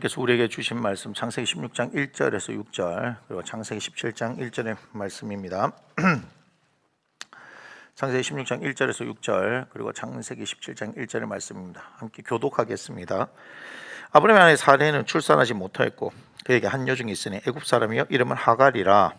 하나님께서 우리에게 주신 말씀 창세기 16장 1절에서 6절 그리고 창세기 17장 1절의 말씀입니다. 창세기 16장 1절에서 6절 그리고 창세기 17장 1절의 말씀입니다. 함께 교독하겠습니다. 아브라함의 아내 사레는 출산하지 못하였고 그에게 한 여종이 있으니 애굽 사람이여 이름은 하갈이라.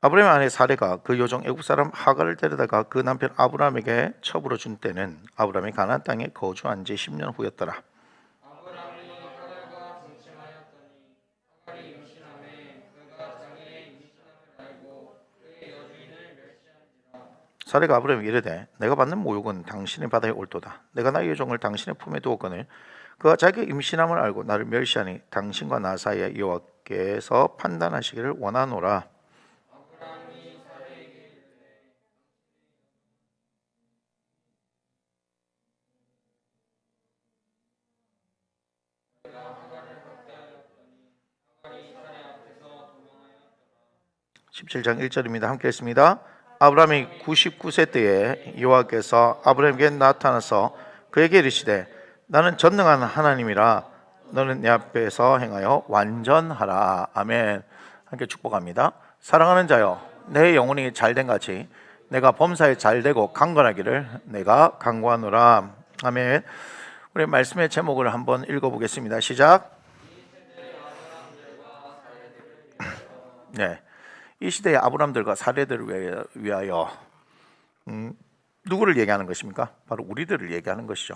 아브라함의 아내 사레가 그 여종 애굽 사람 하갈을 데려다가 그 남편 아브라함에게 첩으로 준 때는 아브라함이 가나안 땅에 거주한 지 10년 후였더라. 아브라함이 하갈과 동침하였더니 하갈이 임신하매 그가 자기의 임신함을 알고 그의 여주인을 멸시한지라. 사레가 아브라함에게 이르되 내가 받는 모욕은 당신의 바다에 옳도다. 내가 나의 여종을 당신의 품에 두었거늘 그가 자기의 임신함을 알고 나를 멸시하니 당신과 나 사이에 여호와께서 판단하시기를 원하노라. 17장 1절입니다. 함께 했습니다. 아브라함이 99세 때에 여호와께서 아브라함에게 나타나서 그에게 이르시되 나는 전능한 하나님이라 너는 내 앞에서 행하여 완전하라. 아멘. 함께 축복합니다. 사랑하는 자여 내 영혼이 잘된 같이 내가 범사에 잘되고 강건하기를 내가 간구하노라. 아멘. 우리 말씀의 제목을 한번 읽어보겠습니다. 시작. 네. 이 시대의 아브람들과 사례들을 위하여 누구를 얘기하는 것입니까? 바로 우리들을 얘기하는 것이죠.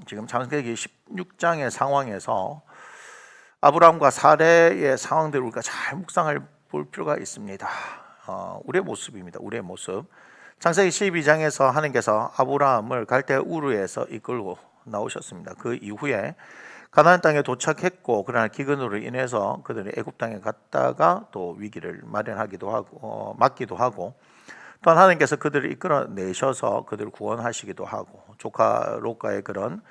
지금 창세기 16장의 상황에서 아브람과 사례의 상황들을 우리가 잘 묵상해 볼 필요가 있습니다. 우리의 모습입니다. 우리의 모습. 창세기 12장에서 하나님께서 아브람을 갈대 우르에서 이끌고 나오셨습니다. 그 이후에 가나안 땅에 도착했고 그러나 기근으로 인해서 그들이 애굽 땅에 갔다가 또 위기를 마련하기도 하고 맞기도 하고 또한 하나님께서 그들을 이끌어내셔서 그들을 구원하시기도 하고 조카 롯과의 그런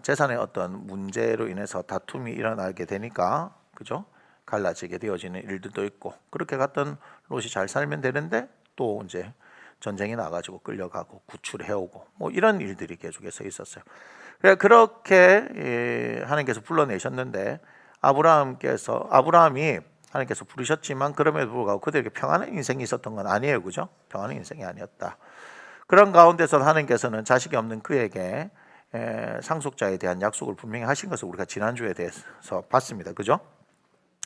재산의 어떤 문제로 인해서 다툼이 일어나게 되니까 그죠? 갈라지게 되어지는 일들도 있고 그렇게 갔던 롯이 잘 살면 되는데 또 이제 전쟁이 나가지고 끌려가고 구출해오고 뭐 이런 일들이 계속해서 있었어요. 그렇게 하나님께서 불러내셨는데 아브라함이 하나님께서 부르셨지만 그럼에도 불구하고 그들에게 평안한 인생이 있었던 건 아니에요, 그죠? 평안한 인생이 아니었다. 그런 가운데서 하나님께서는 자식이 없는 그에게 상속자에 대한 약속을 분명히 하신 것을 우리가 지난주에 대해서 봤습니다, 그죠?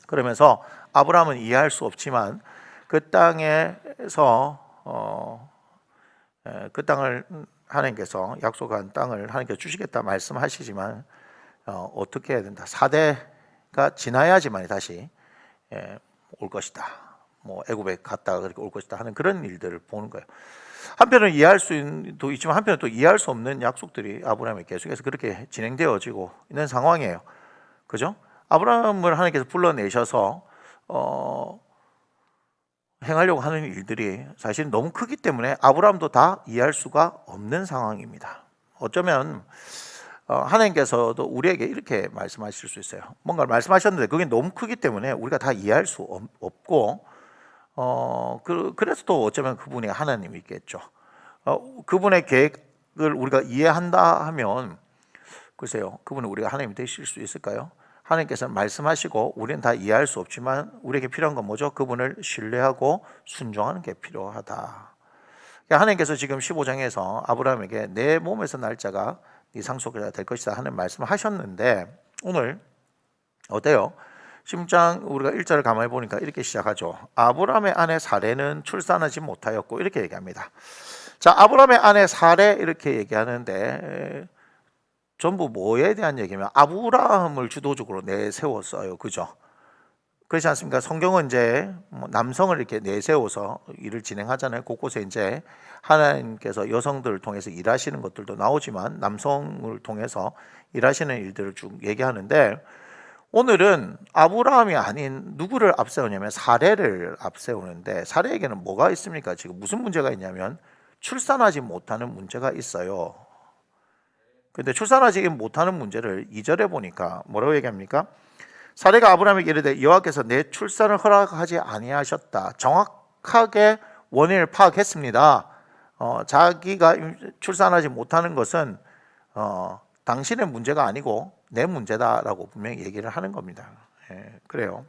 그러면서 아브라함은 이해할 수 없지만 그 땅에서 그 땅을 하나님께서 약속한 땅을 하나님께서 주시겠다 말씀하시지만 어떻게 해야 된다. 4대가 지나야지만 다시 올 것이다. 뭐 애굽에 갔다가 그렇게 올 것이다 하는 그런 일들을 보는 거예요. 한편은 이해할 수도 있지만 한편은 또 이해할 수 없는 약속들이 아브라함에 계속해서 그렇게 진행되어지고 있는 상황이에요. 그죠? 아브라함을 하나님께서 불러내셔서 행하려고 하는 일들이 사실 너무 크기 때문에 아브라함도 다 이해할 수가 없는 상황입니다. 어쩌면 하나님께서도 우리에게 이렇게 말씀하실 수 있어요. 뭔가를 말씀하셨는데 그게 너무 크기 때문에 우리가 다 이해할 수 없고 그래서 또 어쩌면 그분이 하나님이겠죠. 그분의 계획을 우리가 이해한다 하면 글쎄요, 그분은 우리가 하나님이 되실 수 있을까요? 하나님께서는 말씀하시고 우리는 다 이해할 수 없지만 우리에게 필요한 건 뭐죠? 그분을 신뢰하고 순종하는 게 필요하다. 하나님께서 지금 15장에서 아브라함에게 내 몸에서 날 자가 네 상속자가 될 것이다 하는 말씀을 하셨는데 오늘 어때요? 16장 우리가 1절을 가만히 보니까 이렇게 시작하죠. 아브라함의 아내 사레는 출산하지 못하였고 이렇게 얘기합니다. 자, 아브라함의 아내 사레 이렇게 얘기하는데 전부 뭐에 대한 얘기냐면 아브라함을 주도적으로 내세웠어요. 그죠? 그렇지 않습니까? 성경은 이제 남성을 이렇게 내세워서 일을 진행하잖아요. 곳곳에 이제 하나님께서 여성들을 통해서 일하시는 것들도 나오지만 남성을 통해서 일하시는 일들을 쭉 얘기하는데 오늘은 아브라함이 아닌 누구를 앞세우냐면 사레를 앞세우는데 사레에게는 뭐가 있습니까? 지금 무슨 문제가 있냐면 출산하지 못하는 문제가 있어요. 근데 출산하지 못하는 문제를 2절에 보니까 뭐라고 얘기합니까? 사례가 아브라함에게 이르되 여호와께서 내 출산을 허락하지 아니하셨다. 정확하게 원인을 파악했습니다. 자기가 출산하지 못하는 것은 당신의 문제가 아니고 내 문제다라고 분명히 얘기를 하는 겁니다. 예, 그래요.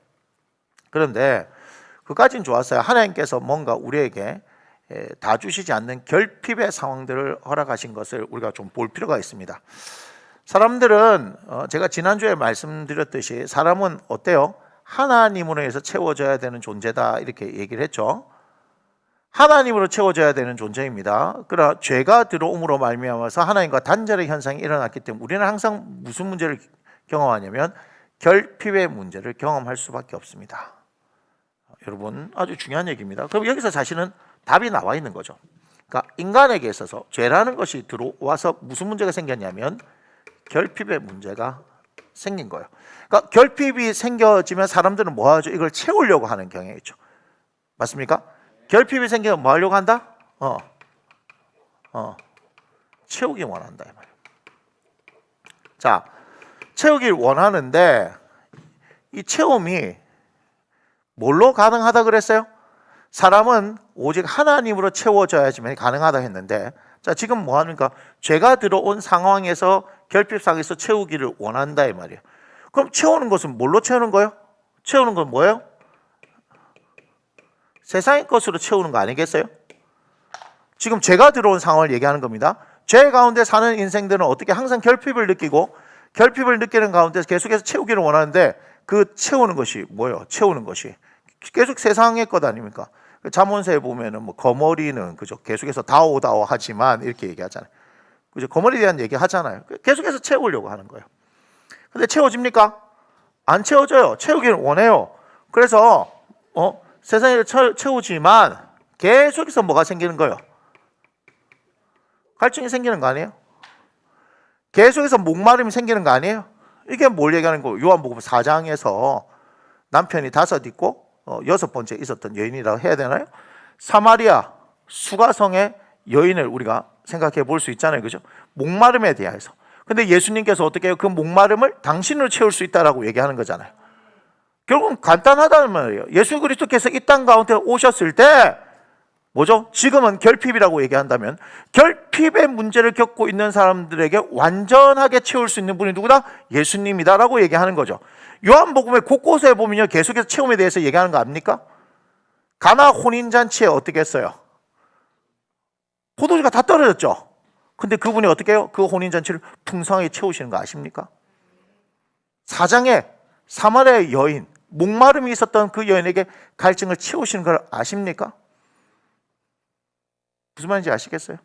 그런데 그까지는 좋았어요. 하나님께서 뭔가 우리에게 다 주시지 않는 결핍의 상황들을 허락하신 것을 우리가 좀 볼 필요가 있습니다. 사람들은 제가 지난주에 말씀드렸듯이 사람은 어때요? 하나님으로 해서 채워져야 되는 존재다 이렇게 얘기를 했죠. 하나님으로 채워져야 되는 존재입니다. 그러나 죄가 들어옴으로 말미암아서 하나님과 단절의 현상이 일어났기 때문에 우리는 항상 무슨 문제를 경험하냐면 결핍의 문제를 경험할 수밖에 없습니다. 여러분 아주 중요한 얘기입니다. 그럼 여기서 사실은 답이 나와 있는 거죠. 그러니까 인간에게 있어서 죄라는 것이 들어와서 무슨 문제가 생겼냐면 결핍의 문제가 생긴 거예요. 그러니까 결핍이 생겨지면 사람들은 뭐 하죠? 이걸 채우려고 하는 경향이 있죠. 맞습니까? 결핍이 생기면 뭐 하려고 한다? 채우기 원한다 이 말이에요. 자, 채우길 원하는데 이 채움이 뭘로 가능하다 그랬어요? 사람은 오직 하나님으로 채워져야지만 가능하다 했는데, 자 지금 뭐 하는가? 죄가 들어온 상황에서 결핍상에서 채우기를 원한다 이 말이에요. 그럼 채우는 것은 뭘로 채우는 거예요? 채우는 건 뭐예요? 세상의 것으로 채우는 거 아니겠어요? 지금 죄가 들어온 상황을 얘기하는 겁니다. 죄 가운데 사는 인생들은 어떻게 항상 결핍을 느끼고 결핍을 느끼는 가운데서 계속해서 채우기를 원하는데 그 채우는 것이 뭐예요? 채우는 것이 계속 세상의 것 아닙니까? 잠언서에 보면은 뭐 거머리는 그죠? 계속해서 다오다오 하지만 이렇게 얘기하잖아요. 그죠? 거머리에 대한 얘기 하잖아요. 계속해서 채우려고 하는 거예요. 근데 채워집니까? 안 채워져요. 채우기를 원해요. 그래서 세상에 채우지만 계속해서 뭐가 생기는 거예요? 갈증이 생기는 거 아니에요? 계속해서 목마름이 생기는 거 아니에요? 이게 뭘 얘기하는 거예요? 요한복음 4장에서 남편이 5 있고 6번째 있었던 여인이라고 해야 되나요? 사마리아 수가성의 여인을 우리가 생각해 볼 수 있잖아요. 그죠? 목마름에 대해서. 근데 예수님께서 어떻게 해요? 그 목마름을 당신으로 채울 수 있다라고 얘기하는 거잖아요. 결국은 간단하다는 말이에요. 예수 그리스도께서 이 땅 가운데 오셨을 때 뭐죠? 지금은 결핍이라고 얘기한다면 결핍의 문제를 겪고 있는 사람들에게 완전하게 채울 수 있는 분이 누구다? 예수님이다라고 얘기하는 거죠. 요한복음의 곳곳에 보면요 계속해서 체험에 대해서 얘기하는 거 압니까? 가나 혼인잔치에 어떻게 했어요? 포도주가 다 떨어졌죠. 근데 그분이 어떻게 해요? 그 혼인잔치를 풍성하게 채우시는 거 아십니까? 4장에 사마리아의 여인, 목마름이 있었던 그 여인에게 갈증을 채우시는 걸 아십니까? 무슨 말인지 아시겠어요?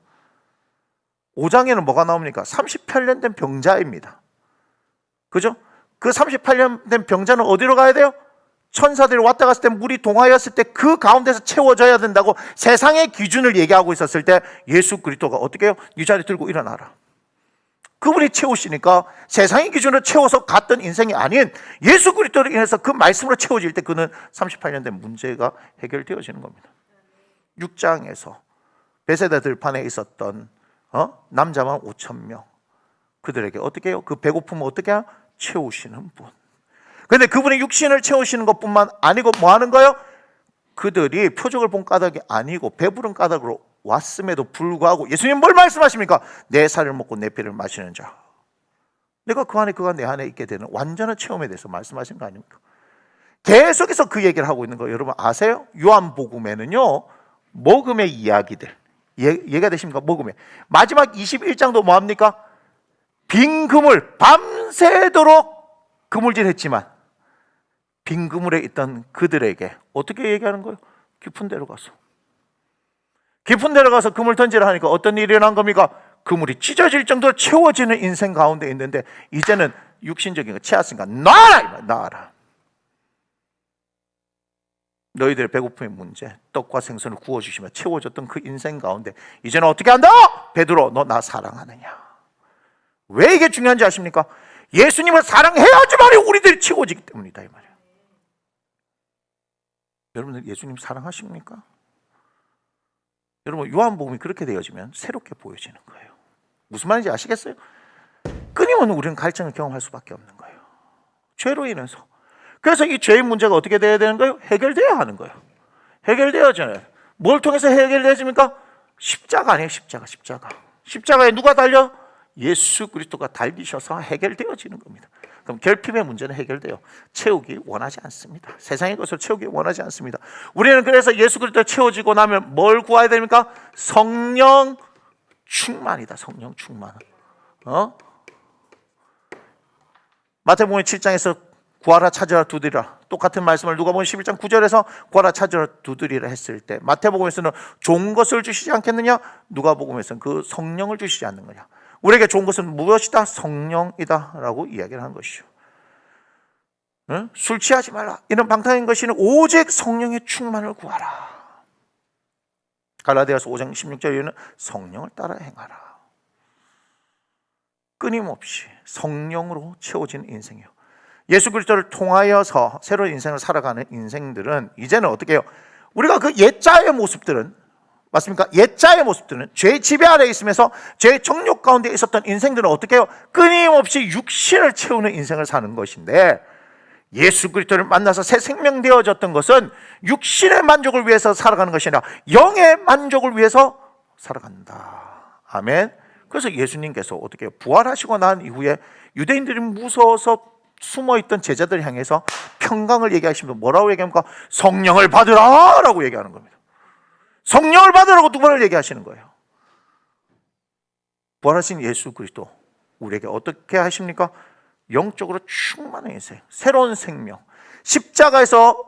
5장에는 뭐가 나옵니까? 38년 된 병자입니다. 그죠? 그 38년 된 병자는 어디로 가야 돼요? 천사들이 왔다 갔을 때 물이 동하였을 때 그 가운데서 채워져야 된다고 세상의 기준을 얘기하고 있었을 때 예수 그리스도가 어떻게 해요? 네 자리 들고 일어나라. 그분이 채우시니까 세상의 기준으로 채워서 갔던 인생이 아닌 예수 그리스도로 인해서 그 말씀으로 채워질 때 그는 38년 된 문제가 해결되어지는 겁니다. 6장에서 베세다 들판에 있었던 남자만 5,000명 그들에게 어떻게 해요? 그 배고픔을 어떻게 해요? 채우시는 분. 그런데 그분의 육신을 채우시는 것뿐만 아니고 뭐 하는 거예요? 그들이 표적을 본 까닭이 아니고 배부른 까닭으로 왔음에도 불구하고 예수님 뭘 말씀하십니까? 내 살을 먹고 내 피를 마시는 자, 내가 그 안에 그가 내 안에 있게 되는 완전한 체험에 대해서 말씀하신 거 아닙니까? 계속해서 그 얘기를 하고 있는 거 여러분 아세요? 요한복음에는요 먹음의 이야기들 얘기가 되십니까? 먹음의 마지막 21장도 뭐합니까? 빈 그물 밤새도록 그물질했지만 빈 그물에 있던 그들에게 어떻게 얘기하는 거예요? 깊은 데로 가서 그물 던지라 하니까 어떤 일이 일어난 겁니까? 그물이 찢어질 정도로 채워지는 인생 가운데 있는데 이제는 육신적인 거 채웠으니까 놔라! 놔라. 너희들의 배고픔의 문제, 떡과 생선을 구워주시며 채워줬던 그 인생 가운데 이제는 어떻게 한다? 베드로 너 나 사랑하느냐? 왜 이게 중요한지 아십니까? 예수님을 사랑해야지만 우리들이 채워지기 때문이다 이 말이에요. 여러분들 예수님 사랑하십니까? 여러분 요한복음이 그렇게 되어지면 새롭게 보여지는 거예요. 무슨 말인지 아시겠어요? 끊임없는 우리는 갈증을 경험할 수밖에 없는 거예요. 죄로 인해서. 그래서 이 죄의 문제가 어떻게 돼야 되는 거예요? 해결돼야 하는 거예요. 해결되어져요. 뭘 통해서 해결되어집니까? 십자가 아니에요. 십자가. 십자가에 누가 달려? 예수 그리스도가 달리셔서 해결되어지는 겁니다. 그럼 결핍의 문제는 해결돼요. 채우기 원하지 않습니다. 세상의 것을 채우기 원하지 않습니다. 우리는 그래서 예수 그리스도 채워지고 나면 뭘 구해야 됩니까? 성령 충만이다. 성령 충만. 마태복음 7장에서 구하라 찾으라 두드리라, 똑같은 말씀을 누가복음 11장 9절에서 구하라 찾으라 두드리라 했을 때 마태복음에서는 좋은 것을 주시지 않겠느냐, 누가복음에서는 그 성령을 주시지 않는 거냐. 우리에게 좋은 것은 무엇이다? 성령이다 라고 이야기를 하는 것이죠. 술 취하지 말라, 이런 방탕한 것이는 오직 성령의 충만을 구하라. 갈라디아서 5장 16절에는 성령을 따라 행하라. 끊임없이 성령으로 채워진 인생이요, 예수 그리스도를 통하여서 새로운 인생을 살아가는 인생들은 이제는 어떻게 해요? 우리가 그 옛자의 모습들은, 맞습니까? 옛자의 모습들은 죄의 지배 아래 있으면서 죄의 정욕 가운데 있었던 인생들은 어떻게 해요? 끊임없이 육신을 채우는 인생을 사는 것인데, 예수 그리스도를 만나서 새 생명 되어졌던 것은 육신의 만족을 위해서 살아가는 것이 아니라 영의 만족을 위해서 살아간다. 아멘. 그래서 예수님께서 어떻게 해요? 부활하시고 난 이후에 유대인들이 무서워서 숨어있던 제자들 향해서 평강을 얘기하시면서 뭐라고 얘기합니까? 성령을 받으라 라고 얘기하는 겁니다. 성령을 받으라고 두 번을 얘기하시는 거예요. 부활하신 예수 그리스도 우리에게 어떻게 하십니까? 영적으로 충만한 인생, 새로운 생명, 십자가에서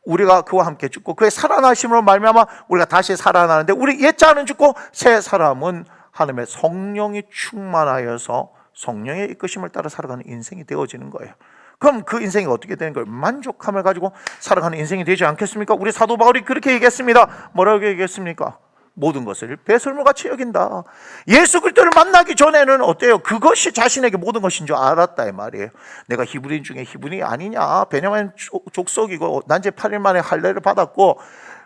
우리가 그와 함께 죽고 그의 살아나심으로 말미암아 우리가 다시 살아나는데, 우리 옛자는 죽고 새 사람은 하나님의 성령이 충만하여서 성령의 이끄심을 따라 살아가는 인생이 되어지는 거예요. 그럼 그 인생이 어떻게 되는 거예요? 만족함을 가지고 살아가는 인생이 되지 않겠습니까? 우리 사도 바울이 그렇게 얘기했습니다. 뭐라고 얘기했습니까? 모든 것을 배설물같이 여긴다. 예수 그리스도를 만나기 전에는 어때요? 그것이 자신에게 모든 것인 줄 알았다 이 말이에요. 내가 히브리인 중에 히브리 아니냐, 베냐민 족속이고 난제 8일 만에 할례를 받았고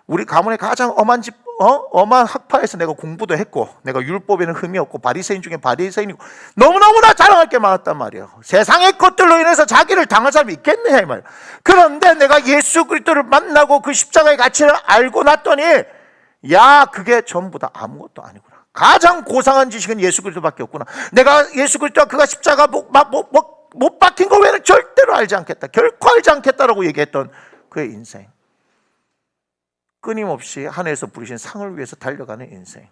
우리 가문의 가장 엄한 집, 엄한 학파에서 내가 공부도 했고 내가 율법에는 흠이 없고 바리새인 중에 바리새인이고 너무너무나 자랑할 게 많았단 말이에요. 세상의 것들로 인해서 자기를 당할 사람이 있겠느냐 이 말이에요. 그런데 내가 예수 그리스도를 만나고 그 십자가의 가치를 알고 났더니, 야, 그게 전부 다 아무것도 아니구나. 가장 고상한 지식은 예수 그리스도밖에 없구나. 내가 예수 그리스도와 그가 십자가 못 박힌 거 외에는 절대로 알지 않겠다, 결코 알지 않겠다라고 얘기했던 그의 인생, 끊임없이 하늘에서 부르신 상을 위해서 달려가는 인생.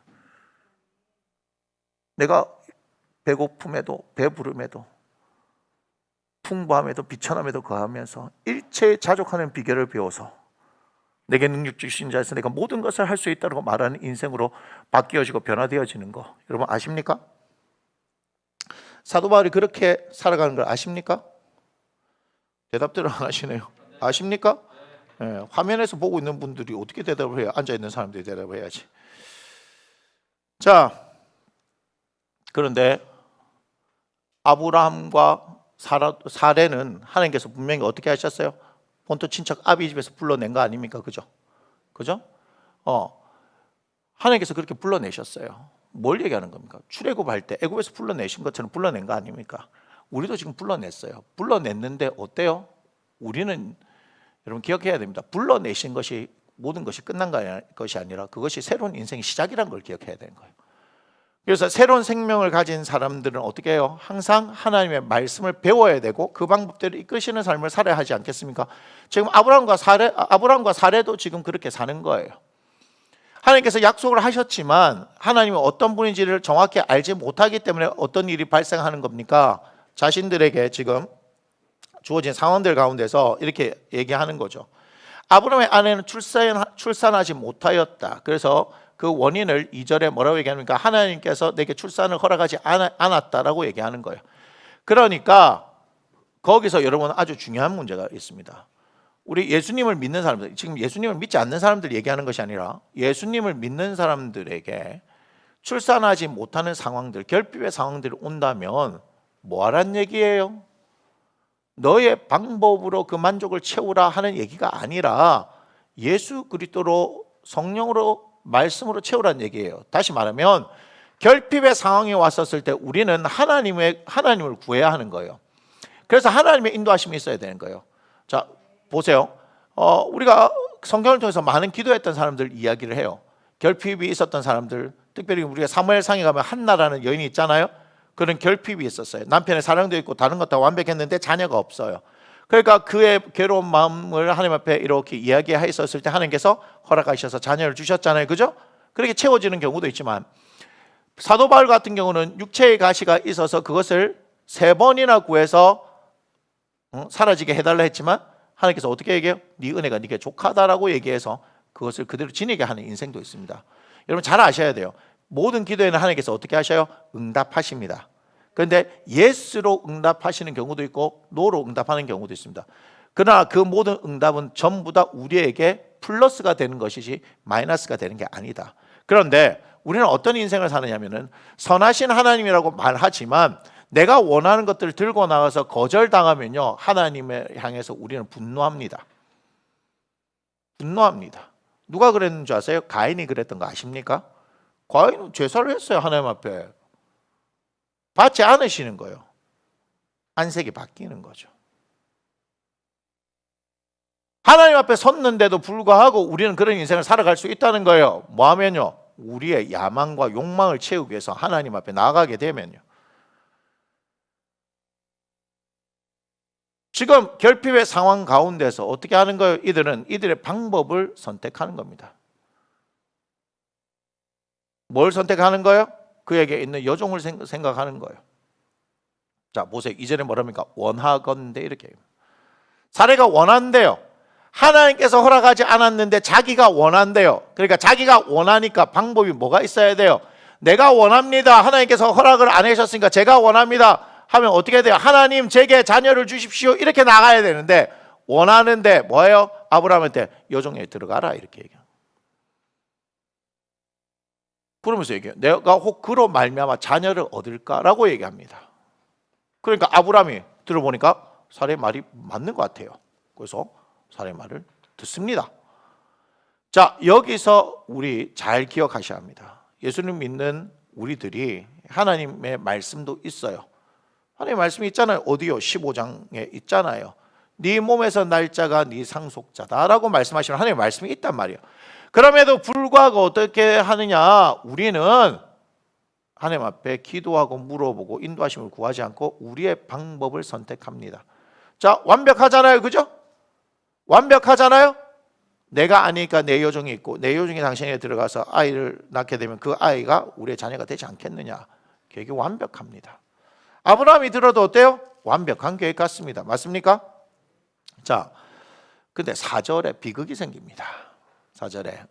내가 배고픔에도 배부름에도 풍부함에도 비천함에도 거하면서 일체에 자족하는 비결을 배워서 내게 능력 주신 자에서 내가 모든 것을 할 수 있다고 말하는 인생으로 바뀌어지고 변화되어지는 거, 여러분 아십니까? 사도 바울이 그렇게 살아가는 걸 아십니까? 대답들을 안 하시네요. 아십니까? 네, 화면에서 보고 있는 분들이 어떻게 대답을 해요? 앉아있는 사람들이 대답을 해야지. 자, 그런데 아브라함과 사레는 하나님께서 분명히 어떻게 하셨어요? 본토 친척 아비 집에서 불러낸 거 아닙니까? 그죠? 하나님께서 그렇게 불러내셨어요. 뭘 얘기하는 겁니까? 출애굽할 때 애굽에서 불러내신 것처럼 불러낸 거 아닙니까? 우리도 지금 불러냈어요. 불러냈는데 어때요? 우리는, 여러분 기억해야 됩니다. 불러내신 것이 모든 것이 끝난 것이 아니라 그것이 새로운 인생의 시작이라는 걸 기억해야 되는 거예요. 그래서 새로운 생명을 가진 사람들은 어떻게 해요? 항상 하나님의 말씀을 배워야 되고 그 방법대로 이끄시는 삶을 살아야 하지 않겠습니까? 지금 아브라함과 사레도 지금 그렇게 사는 거예요. 하나님께서 약속을 하셨지만 하나님은 어떤 분인지를 정확히 알지 못하기 때문에 어떤 일이 발생하는 겁니까? 자신들에게 지금 주어진 상황들 가운데서 이렇게 얘기하는 거죠. 아브라함의 아내는 출산하지 못하였다. 그래서 그 원인을 2절에 뭐라고 얘기합니까? 하나님께서 내게 출산을 허락하지 않았다라고 얘기하는 거예요. 그러니까 거기서 여러분 아주 중요한 문제가 있습니다. 우리 예수님을 믿는 사람들, 지금 예수님을 믿지 않는 사람들 얘기하는 것이 아니라 예수님을 믿는 사람들에게 출산하지 못하는 상황들, 결핍의 상황들이 온다면 뭐 하란 얘기예요? 너의 방법으로 그 만족을 채우라 하는 얘기가 아니라 예수 그리스도로 성령으로 말씀으로 채우라는 얘기예요. 다시 말하면 결핍의 상황이 왔었을 때 우리는 하나님을 구해야 하는 거예요. 그래서 하나님의 인도하심이 있어야 되는 거예요. 자, 보세요. 우리가 성경을 통해서 많은 기도했던 사람들 이야기를 해요. 결핍이 있었던 사람들, 특별히 우리가 사무엘상에 가면 한나라는 여인이 있잖아요. 그런 결핍이 있었어요. 남편의 사랑도 있고 다른 것 다 완벽했는데 자녀가 없어요. 그러니까 그의 괴로운 마음을 하나님 앞에 이렇게 이야기했었을 때 하나님께서 허락하셔서 자녀를 주셨잖아요. 그죠? 그렇게 채워지는 경우도 있지만 사도 바울 같은 경우는 육체의 가시가 있어서 그것을 3번이나 구해서 사라지게 해달라 했지만 하나님께서 어떻게 얘기해요? 네 은혜가 네게 족하다라고 얘기해서 그것을 그대로 지니게 하는 인생도 있습니다. 여러분 잘 아셔야 돼요. 모든 기도에는 하나님께서 어떻게 하셔요? 응답하십니다. 그런데 예스로 응답하시는 경우도 있고 노로 응답하는 경우도 있습니다. 그러나 그 모든 응답은 전부 다 우리에게 플러스가 되는 것이지 마이너스가 되는 게 아니다. 그런데 우리는 어떤 인생을 사느냐면은 선하신 하나님이라고 말하지만 내가 원하는 것들을 들고 나가서 거절당하면요 하나님을 향해서 우리는 분노합니다. 분노합니다. 누가 그랬는 줄 아세요? 가인이 그랬던 거 아십니까? 가인은 제사를 했어요. 하나님 앞에 받지 않으시는 거예요. 안색이 바뀌는 거죠. 하나님 앞에 섰는데도 불구하고 우리는 그런 인생을 살아갈 수 있다는 거예요. 뭐 하면요? 우리의 야망과 욕망을 채우기 위해서 하나님 앞에 나아가게 되면요. 지금 결핍의 상황 가운데서 어떻게 하는 거예요? 이들의 방법을 선택하는 겁니다. 뭘 선택하는 거예요? 그에게 있는 여종을 생각하는 거예요. 자, 보세요. 이전에 뭐랍니까? 원하건대 이렇게. 사례가 원한대요. 하나님께서 허락하지 않았는데 자기가 원한대요. 그러니까 자기가 원하니까 방법이 뭐가 있어야 돼요? 내가 원합니다. 하나님께서 허락을 안 해주셨으니까 제가 원합니다. 하면 어떻게 돼요? 하나님 제게 자녀를 주십시오. 이렇게 나가야 되는데 원하는데 뭐예요? 아브라함한테 여종에 들어가라 이렇게 얘기해요. 그러면서 얘기해요. 내가 혹 그로 말미암아 자녀를 얻을까라고 얘기합니다. 그러니까 아브라함이 들어보니까 사례의 말이 맞는 것 같아요. 그래서 사례의 말을 듣습니다. 자, 여기서 우리 잘 기억하셔야 합니다. 예수님 믿는 우리들이 하나님의 말씀도 있어요. 하나님의 말씀이 있잖아요. 어디요? 15장에 있잖아요. 네 몸에서 날짜가 네 상속자다라고 말씀하시는 하나님의 말씀이 있단 말이에요. 그럼에도 불구하고 어떻게 하느냐? 우리는 하나님 앞에 기도하고 물어보고 인도하심을 구하지 않고 우리의 방법을 선택합니다. 자, 완벽하잖아요. 그죠? 완벽하잖아요. 내가 아니니까 내 여종이 있고 내 여종이 당신에게 들어가서 아이를 낳게 되면 그 아이가 우리의 자녀가 되지 않겠느냐? 계획이 완벽합니다. 아브라함이 들어도 어때요? 완벽한 계획 같습니다. 맞습니까? 자, 근데 4절에 비극이 생깁니다. 4절에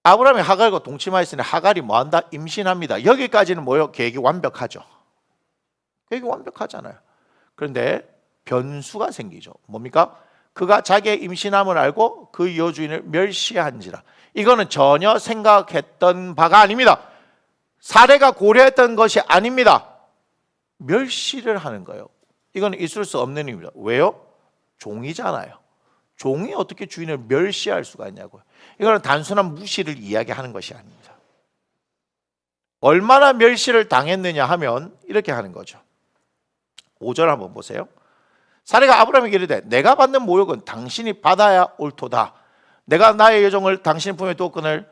아브라함이 하갈과 동침하였으니 하갈이 뭐한다? 임신합니다. 여기까지는 뭐요? 계획이 완벽하죠. 계획이 완벽하잖아요. 그런데 변수가 생기죠. 뭡니까? 그가 자기의 임신함을 알고 그 여주인을 멸시한지라. 이거는 전혀 생각했던 바가 아닙니다. 사례가 고려했던 것이 아닙니다. 멸시를 하는 거예요. 이건 있을 수 없는 일입니다. 왜요? 종이잖아요. 종이 어떻게 주인을 멸시할 수가 있냐고요. 이거는 단순한 무시를 이야기하는 것이 아닙니다. 얼마나 멸시를 당했느냐 하면 이렇게 하는 거죠. 5절 한번 보세요. 사례가 아브라함에게 이르되 내가 받는 모욕은 당신이 받아야 옳도다. 내가 나의 여종을 당신 품에 두었거늘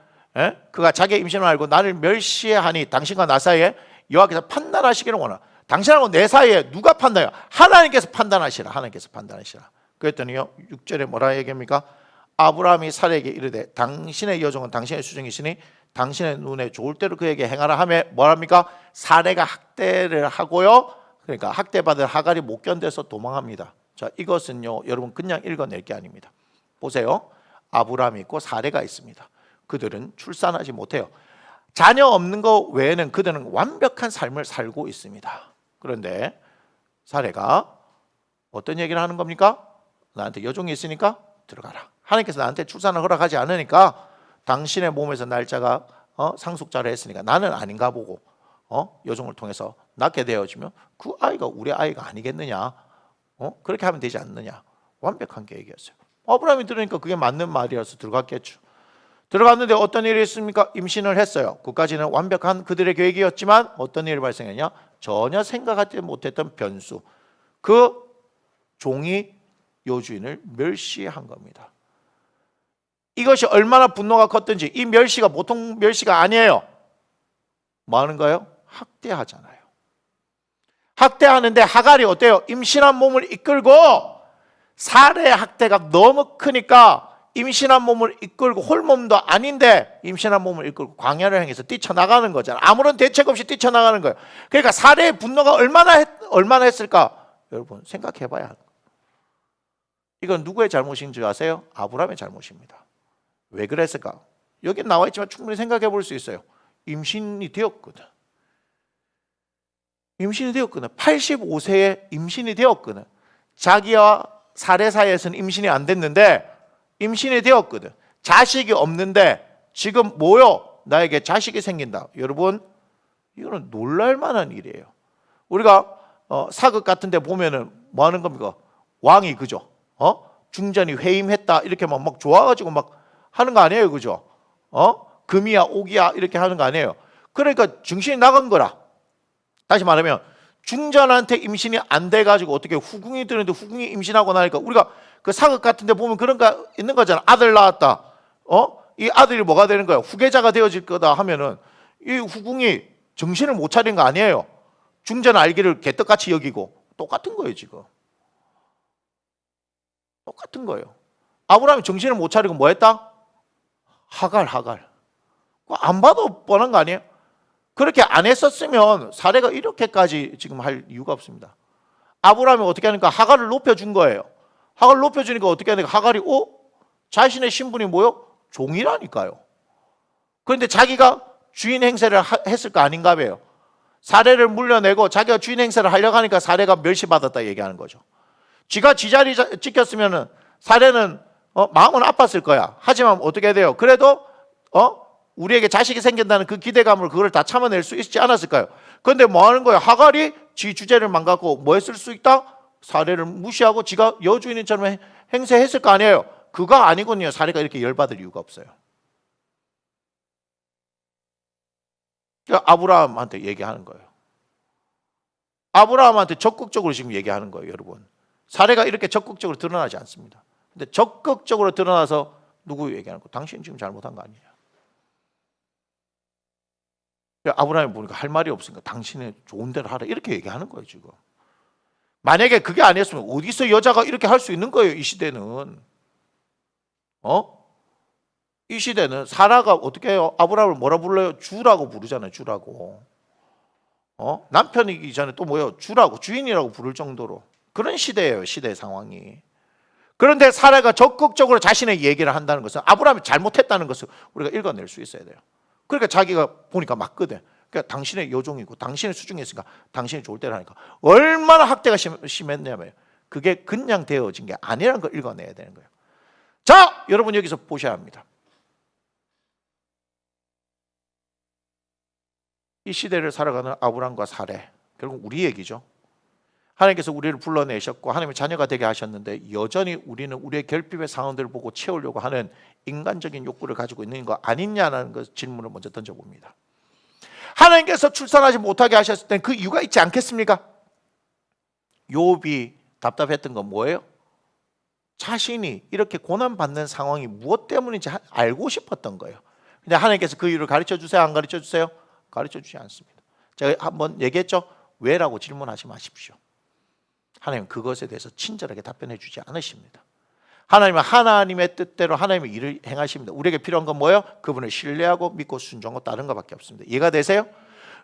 그가 자기의 임신을 알고 나를 멸시하니 당신과 나 사이에 여호와께서 판단하시기를 원하나. 당신하고 내 사이에 누가 판단해요? 하나님께서 판단하시라. 하나님께서 판단하시라. 그랬더니요 6절에 뭐라 얘기합니까? 아브라함이 사례에게 이르되 당신의 여종은 당신의 수정이시니 당신의 눈에 좋을 대로 그에게 행하라 하며 뭐랍니까? 사례가 학대를 하고요. 그러니까 학대받을 하갈이 못 견뎌서 도망합니다. 자, 이것은요 여러분 그냥 읽어낼 게 아닙니다. 보세요. 아브라함이 있고 사례가 있습니다. 그들은 출산하지 못해요. 자녀 없는 것 외에는 그들은 완벽한 삶을 살고 있습니다. 그런데 사례가 어떤 얘기를 하는 겁니까? 나한테 여종이 있으니까 들어가라. 하나님께서 나한테 출산을 허락하지 않으니까 당신의 몸에서 날짜가 상속자를 했으니까 나는 아닌가 보고 여종을 통해서 낳게 되어지면 그 아이가 우리 아이가 아니겠느냐? 그렇게 하면 되지 않느냐? 완벽한 계획이었어요. 아브라함이 들으니까 그게 맞는 말이라서 들어갔겠죠. 들어갔는데 어떤 일이 있습니까? 임신을 했어요. 그까지는 완벽한 그들의 계획이었지만 어떤 일이 발생했냐? 전혀 생각하지 못했던 변수. 그 종이 여주인을 멸시한 겁니다. 이것이 얼마나 분노가 컸든지 이 멸시가 보통 멸시가 아니에요. 뭐 하는 거예요? 학대하잖아요. 학대하는데 하갈이 어때요? 임신한 몸을 이끌고 살해 학대가 너무 크니까 임신한 몸을 이끌고 홀몸도 아닌데 임신한 몸을 이끌고 광야를 향해서 뛰쳐나가는 거잖아요. 아무런 대책 없이 뛰쳐나가는 거예요. 그러니까 살해의 분노가 얼마나 했을까? 여러분 생각해 봐야 합니다. 이건 누구의 잘못인 줄 아세요? 아브라함의 잘못입니다. 왜 그랬을까? 여기 나와 있지만 충분히 생각해 볼 수 있어요. 임신이 되었거든. 85세에 임신이 되었거든. 자기와 살해 사이에서는 임신이 안 됐는데 임신이 되었거든. 자식이 없는데 지금 뭐요? 나에게 자식이 생긴다. 여러분 이거는 놀랄 만한 일이에요. 우리가 사극 같은 데 보면은 뭐 하는 겁니까? 왕이 그죠? 중전이 회임했다 이렇게 막 좋아가지고 막 하는 거 아니에요, 그죠? 금이야 옥이야 이렇게 하는 거 아니에요. 그러니까 정신이 나간 거라. 다시 말하면 중전한테 임신이 안 돼가지고 어떻게 후궁이 드는데 후궁이 임신하고 나니까 우리가 그 사극 같은 데 보면 그런 거 있는 거잖아. 아들 낳았다. 이 아들이 뭐가 되는 거야? 후계자가 되어질 거다 하면은 이 후궁이 정신을 못 차린 거 아니에요. 중전 알기를 개떡같이 여기고 똑같은 거예요, 지금. 똑같은 거예요. 아브라함이 정신을 못 차리고 뭐 했다? 하갈. 안 봐도 뻔한 거 아니에요? 그렇게 안 했었으면 사례가 이렇게까지 지금 할 이유가 없습니다. 아브라함이 어떻게 하니까 하갈을 높여준 거예요. 하갈을 높여주니까 어떻게 하니까 하갈이 자신의 신분이 뭐요? 종이라니까요. 그런데 자기가 주인 행세를 했을 거 아닌가 봐요. 사례를 물려내고 자기가 주인 행세를 하려고 하니까 사례가 멸시받았다 얘기하는 거죠. 지가 지자리 지켰으면 사례는 마음은 아팠을 거야. 하지만 어떻게 돼요? 그래도 우리에게 자식이 생긴다는 그 기대감을 그걸 다 참아낼 수 있지 않았을까요? 그런데 뭐 하는 거예요? 하갈이 지 주제를 망갖고 뭐 했을 수 있다? 사례를 무시하고 지가 여주인처럼 행세했을 거 아니에요? 그거 아니군요. 사례가 이렇게 열받을 이유가 없어요. 그러니까 아브라함한테 얘기하는 거예요. 아브라함한테 적극적으로 지금 얘기하는 거예요, 여러분. 사례가 이렇게 적극적으로 드러나지 않습니다. 근데 적극적으로 드러나서 누구 얘기하는 거? 당신 지금 잘못한 거 아니에요. 아브라함이 보니까 할 말이 없으니까 당신의 좋은 대로 하라 이렇게 얘기하는 거예요, 지금. 만약에 그게 아니었으면 어디서 여자가 이렇게 할 수 있는 거예요, 이 시대는. 이 시대는 사라가 어떻게 해요? 아브라함을 뭐라 불러요? 주라고 부르잖아요, 주라고. 남편이기 전에 또 뭐예요? 주라고, 주인이라고 부를 정도로. 그런 시대예요, 시대의 상황이. 그런데 사라가 적극적으로 자신의 얘기를 한다는 것은 아브라함이 잘못했다는 것을 우리가 읽어낼 수 있어야 돼요. 그러니까 자기가 보니까 맞거든. 그러니까 당신의 여종이고 당신의 수중에 있으니까 당신이 좋을 때를 하니까 얼마나 학대가 심했냐면 그게 그냥 되어진 게 아니라는 걸 읽어내야 되는 거예요. 자, 여러분 여기서 보셔야 합니다. 이 시대를 살아가는 아브람과 사례, 결국 우리 얘기죠. 하나님께서 우리를 불러내셨고 하나님의 자녀가 되게 하셨는데 여전히 우리는 우리의 결핍의 상황들을 보고 채우려고 하는 인간적인 욕구를 가지고 있는 거 아니냐는 그 질문을 먼저 던져봅니다. 하나님께서 출산하지 못하게 하셨을 땐 그 이유가 있지 않겠습니까? 욥이 답답했던 건 뭐예요? 자신이 이렇게 고난받는 상황이 무엇 때문인지 알고 싶었던 거예요. 근데 하나님께서 그 이유를 가르쳐 주세요? 안 가르쳐 주세요? 가르쳐 주지 않습니다. 제가 한번 얘기했죠? 왜라고 질문하지 마십시오. 하나님은 그것에 대해서 친절하게 답변해 주지 않으십니다. 하나님은 하나님의 뜻대로 하나님의 일을 행하십니다. 우리에게 필요한 건 뭐예요? 그분을 신뢰하고 믿고 순종하고 다른 것밖에 없습니다. 이해가 되세요?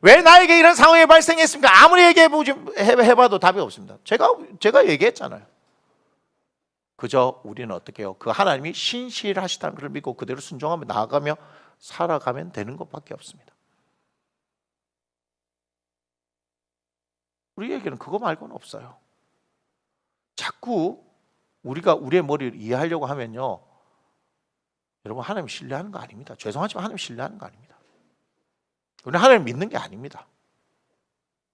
왜 나에게 이런 상황이 발생했습니까? 아무리 해봐도 답이 없습니다. 제가 얘기했잖아요. 그저 우리는 어떻게 해요? 그 하나님이 신실하시다는 것을 믿고 그대로 순종하며 나아가며 살아가면 되는 것밖에 없습니다. 우리에게는 그거 말고는 없어요. 자꾸 우리가 우리의 머리를 이해하려고 하면요, 여러분 하나님 신뢰하는 거 아닙니다. 죄송하지만 하나님 신뢰하는 거 아닙니다. 우리는 하나님 믿는 게 아닙니다.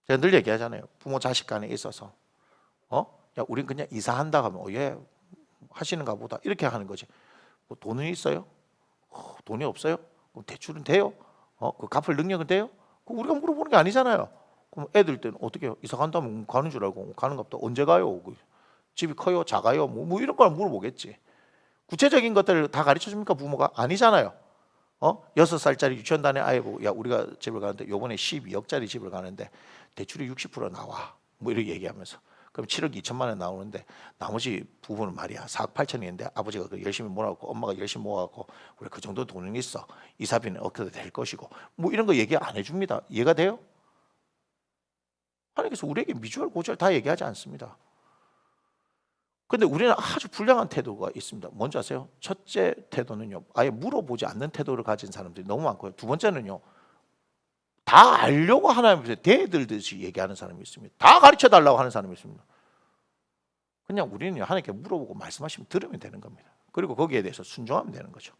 제가 늘 얘기하잖아요. 부모 자식 간에 있어서 야 우린 그냥 이사한다 하면 예 하시는가 보다 이렇게 하는 거지. 뭐 돈은 있어요? 돈이 없어요? 그럼 대출은 돼요? 그 갚을 능력은 돼요? 그거 우리가 물어보는 게 아니잖아요. 그럼 애들 때는 어떻게 해요? 이사 간다면 가는 줄 알고 가는 값도 언제 가요? 집이 커요? 작아요? 뭐 이런 걸 물어보겠지. 구체적인 것들을 다 가르쳐 줍니까 부모가? 아니잖아요. 6살짜리 유치원 다니는 아이고 야 우리가 집을 가는데 요번에 12억짜리 집을 가는데 대출이 60% 나와. 뭐 이렇게 얘기하면서 그럼 7억 2천만 원 나오는데 나머지 부분은 말이야 4억 8천이었는데 아버지가 열심히 모아갖고 엄마가 열심히 모아갖고 우리 그 정도 돈은 있어. 이사비는 어떻게 될 것이고 뭐 이런 거 얘기 안 해줍니다. 이해가 돼요? 하나님께서 우리에게 미주알 고주알 다 얘기하지 않습니다. 근데 우리는 아주 불량한 태도가 있습니다. 뭔지 아세요? 첫째 태도는요, 아예 물어보지 않는 태도를 가진 사람들이 너무 많고요. 두 번째는요, 다 알려고 하나님께 대들듯이 얘기하는 사람이 있습니다. 다 가르쳐 달라고 하는 사람이 있습니다. 그냥 우리는 하나님께 물어보고 말씀하시면 들으면 되는 겁니다. 그리고 거기에 대해서 순종하면 되는 거죠.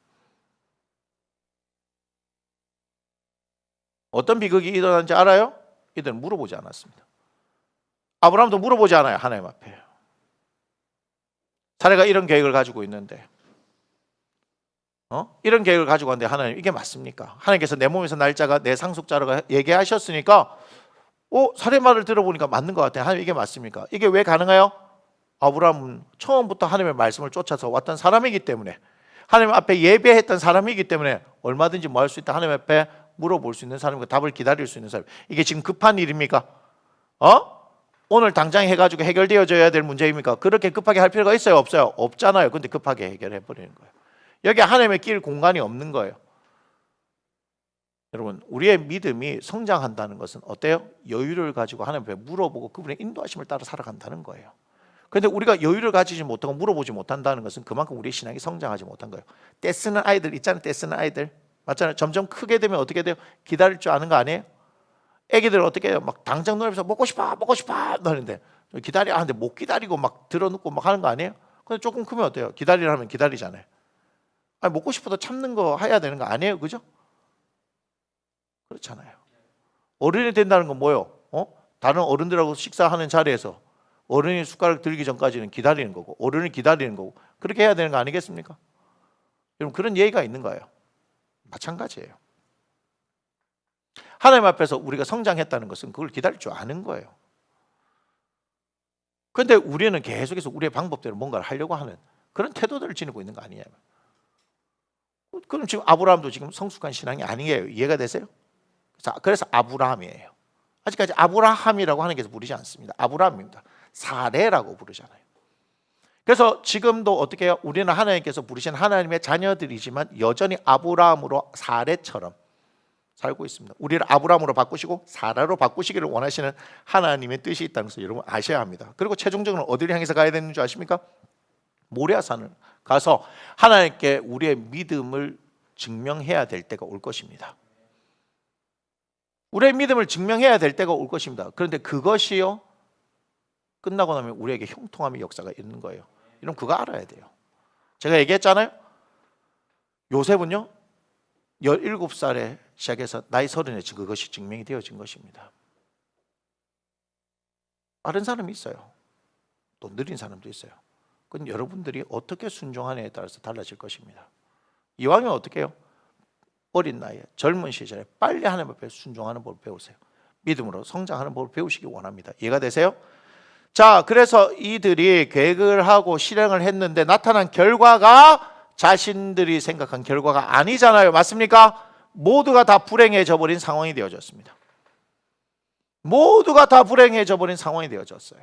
어떤 비극이 일어난지 알아요? 이들은 물어보지 않았습니다. 아브라함도 물어보지 않아요. 하나님 앞에. 사례가 이런 계획을 가지고 있는데 이런 계획을 가지고 왔는데 하나님 이게 맞습니까? 하나님께서 내 몸에서 날짜가 내 상속자라고 얘기하셨으니까 사례 말을 들어보니까 맞는 것 같아요. 하나님 이게 맞습니까? 이게 왜 가능해요? 아브라함은 처음부터 하나님의 말씀을 쫓아서 왔던 사람이기 때문에 하나님 앞에 예배했던 사람이기 때문에 얼마든지 뭐 할 수 있다. 하나님 앞에 물어볼 수 있는 사람이고 답을 기다릴 수 있는 사람. 이게 지금 급한 일입니까? 오늘 당장 해가지고 해결되어져야 될 문제입니까? 그렇게 급하게 할 필요가 있어요? 없어요? 없잖아요. 근데 급하게 해결해 버리는 거예요. 여기 하나님의 낄 공간이 없는 거예요. 여러분 우리의 믿음이 성장한다는 것은 어때요? 여유를 가지고 하나님 앞에 물어보고 그분의 인도하심을 따라 살아간다는 거예요. 그런데 우리가 여유를 가지지 못하고 물어보지 못한다는 것은 그만큼 우리의 신앙이 성장하지 못한 거예요. 떼쓰는 아이들 있잖아요. 떼쓰는 아이들 맞잖아요. 점점 크게 되면 어떻게 돼요? 기다릴 줄 아는 거 아니에요? 애기들 어떻게 해요? 막 당장 눈앞에서 먹고 싶어 하는데 기다려 하는데 못 기다리고 막 들어눕고 막 하는 거 아니에요? 근데 조금 크면 어때요? 기다리라면 기다리잖아요. 아니 먹고 싶어도 참는 거 해야 되는 거 아니에요? 그죠? 그렇잖아요. 어른이 된다는 건 뭐예요? 다른 어른들하고 식사하는 자리에서 어른이 숟가락 들기 전까지는 기다리는 거고 어른을 기다리는 거고 그렇게 해야 되는 거 아니겠습니까? 여러분 그런 예의가 있는 거예요. 마찬가지예요. 하나님 앞에서 우리가 성장했다는 것은 그걸 기다릴 줄 아는 거예요. 그런데 우리는 계속해서 우리의 방법대로 뭔가를 하려고 하는 그런 태도들을 지니고 있는 거 아니냐면 그럼 지금 아브라함도 지금 성숙한 신앙이 아니에요. 이해가 되세요? 그래서 아브라함이에요. 아직까지 아브라함이라고 하나님께서 부르지 않습니다. 아브라함입니다. 사레라고 부르잖아요. 그래서 지금도 어떻게 해요? 우리는 하나님께서 부르신 하나님의 자녀들이지만 여전히 아브라함으로 사레처럼 살고 있습니다. 우리를 아브라함으로 바꾸시고 사라로 바꾸시기를 원하시는 하나님의 뜻이 있다는 것을 여러분 아셔야 합니다. 그리고 최종적으로 어디를 향해서 가야 되는 줄 아십니까? 모리아산을 가서 하나님께 우리의 믿음을 증명해야 될 때가 올 것입니다. 우리의 믿음을 증명해야 될 때가 올 것입니다. 그런데 그것이요 끝나고 나면 우리에게 형통함의 역사가 있는 거예요. 여러분 그거 알아야 돼요. 제가 얘기했잖아요. 요셉은요 17살에 시작해서 나이 30에 그것이 증명이 되어진 것입니다. 빠른 사람이 있어요. 또 느린 사람도 있어요. 그건 여러분들이 어떻게 순종하느냐에 따라서 달라질 것입니다. 이왕이면 어떻게 해요? 어린 나이에 젊은 시절에 빨리 하나님 앞에 순종하는 법을 배우세요. 믿음으로 성장하는 법을 배우시기 원합니다. 이해가 되세요? 자, 그래서 이들이 계획을 하고 실행을 했는데 나타난 결과가 자신들이 생각한 결과가 아니잖아요. 맞습니까? 모두가 다 불행해져 버린 상황이 되어졌습니다. 모두가 다 불행해져 버린 상황이 되어졌어요.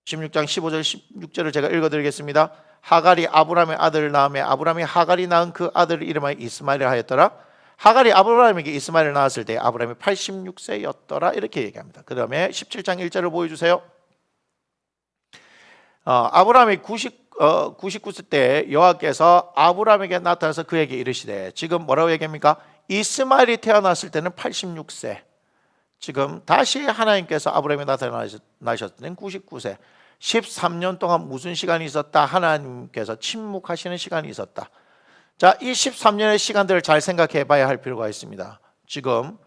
16장 15절 16절을 제가 읽어드리겠습니다. 하갈이 아브라함의 아들을 낳음에 아브라함이 하갈이 낳은 그 아들을 이름하여 이스마엘을 하였더라. 하갈이 아브라함에게 이스마엘을 낳았을 때 아브라함이 86세였더라. 이렇게 얘기합니다. 그 다음에 17장 1절을 보여주세요. 아브라함이 99세 때 여호와께서 아브라함에게 나타나서 그에게 이르시되 지금 뭐라고 얘기합니까? 이스마엘이 태어났을 때는 86세. 지금 다시 하나님께서 아브라함에 나타나셨을 때는 99세. 13년 동안 무슨 시간이 있었다? 하나님께서 침묵하시는 시간이 있었다. 자, 이 13년의 시간들을 잘 생각해 봐야 할 필요가 있습니다. 지금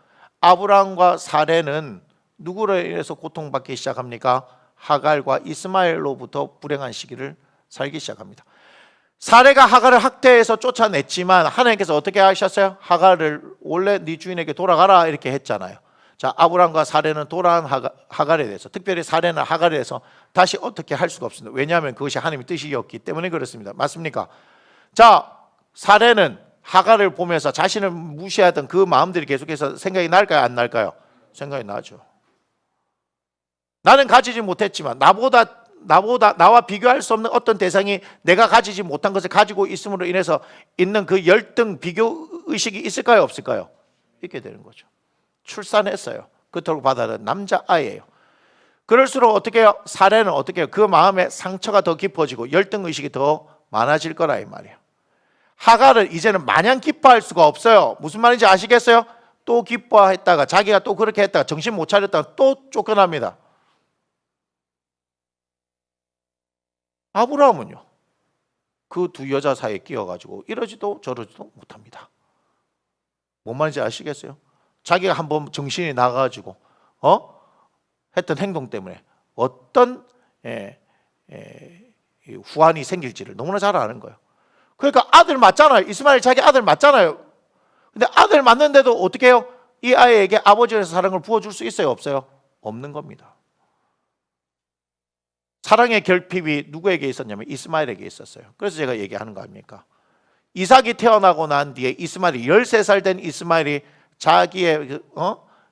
아브라함과 사레는 누구로 인해서 고통받기 시작합니까? 하갈과 이스마엘로부터 불행한 시기를 살기 시작합니다. 사레가 하갈을 학대해서 쫓아냈지만 하나님께서 어떻게 하셨어요? 하갈을 원래 네 주인에게 돌아가라 이렇게 했잖아요. 자, 아브람과 사레는 돌아온 하갈에 대해서, 특별히 사레는 하갈에 대해서 다시 어떻게 할 수가 없습니다. 왜냐하면 그것이 하나님의 뜻이었기 때문에 그렇습니다. 맞습니까? 자, 사레는 하갈을 보면서 자신을 무시하던 그 마음들이 계속해서 생각이 날까요? 안 날까요? 생각이 나죠. 나는 가지지 못했지만 나와 비교할 수 없는 어떤 대상이 내가 가지지 못한 것을 가지고 있음으로 인해서 있는 그 열등 비교 의식이 있을까요? 없을까요? 있게 되는 거죠. 출산했어요. 그토록 받아든 남자아이예요. 그럴수록 어떻게 해요? 사례는 어떻게 해요? 그 마음에 상처가 더 깊어지고 열등 의식이 더 많아질 거라 이 말이에요. 하갈은 이제는 마냥 기뻐할 수가 없어요. 무슨 말인지 아시겠어요? 또 기뻐했다가 자기가 또 그렇게 했다가 정신 못 차렸다가 또 쫓겨납니다. 아브라함은요, 그 두 여자 사이에 끼어가지고 이러지도 저러지도 못합니다. 뭔 말인지 아시겠어요? 자기가 한번 정신이 나가가지고 했던 행동 때문에 어떤 후환이 생길지를 너무나 잘 아는 거예요. 그러니까 아들 맞잖아요. 이스마엘 자기 아들 맞잖아요. 근데 아들 맞는데도 어떻게 해요? 이 아이에게 아버지에서 사랑을 부어줄 수 있어요? 없어요? 없는 겁니다. 사랑의 결핍이 누구에게 있었냐면 이스마엘에게 있었어요. 그래서 제가 얘기하는 거 아닙니까? 이삭이 태어나고 난 뒤에 이스마엘이 13살 된 이스마엘이 자기의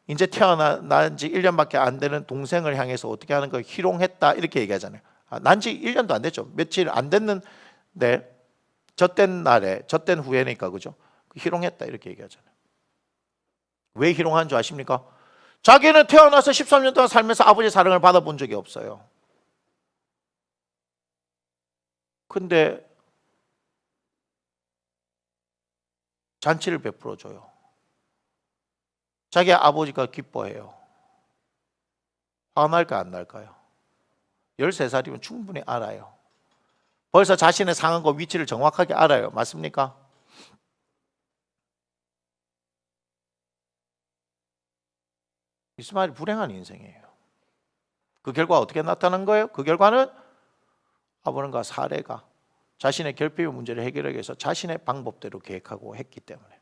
이제 태어난 지 1년밖에 안 되는 동생을 향해서 어떻게 하는 거 희롱했다 이렇게 얘기하잖아요. 난 지 1년도 안 됐죠. 며칠 안 됐는데 젖된 날에 젖된 후에니까 그죠? 희롱했다 이렇게 얘기하잖아요. 왜 희롱한 줄 아십니까? 자기는 태어나서 13년 동안 살면서 아버지의 사랑을 받아본 적이 없어요. 근데 잔치를 베풀어 줘요. 자기 아버지가 기뻐해요. 화날까 안 날까요? 13살이면 충분히 알아요. 벌써 자신의 상황과 위치를 정확하게 알아요. 맞습니까? 이스마엘이 불행한 인생이에요. 그 결과 어떻게 나타난 거예요? 그 결과는 아브람과 사레가 자신의 결핍의 문제를 해결하기 위해서 자신의 방법대로 계획하고 했기 때문에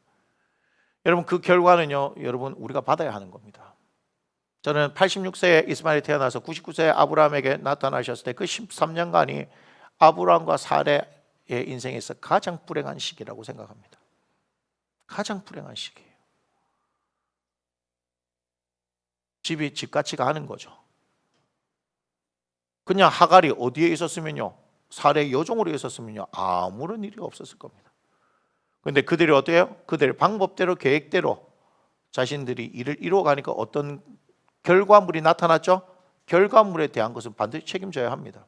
여러분 그 결과는요, 여러분 우리가 받아야 하는 겁니다. 저는 86세에 이스마엘이 태어나서 99세에 아브라함에게 나타나셨을 때 그 13년간이 아브라함과 사레의 인생에서 가장 불행한 시기라고 생각합니다. 가장 불행한 시기예요. 집이 집같이가 않은 거죠. 그냥 하갈이 어디에 있었으면요, 사레의 여종으로 있었으면요 아무런 일이 없었을 겁니다. 그런데 그들이 어때요? 그들의 방법대로 계획대로 자신들이 일을 이루어가니까 어떤 결과물이 나타났죠? 결과물에 대한 것은 반드시 책임져야 합니다.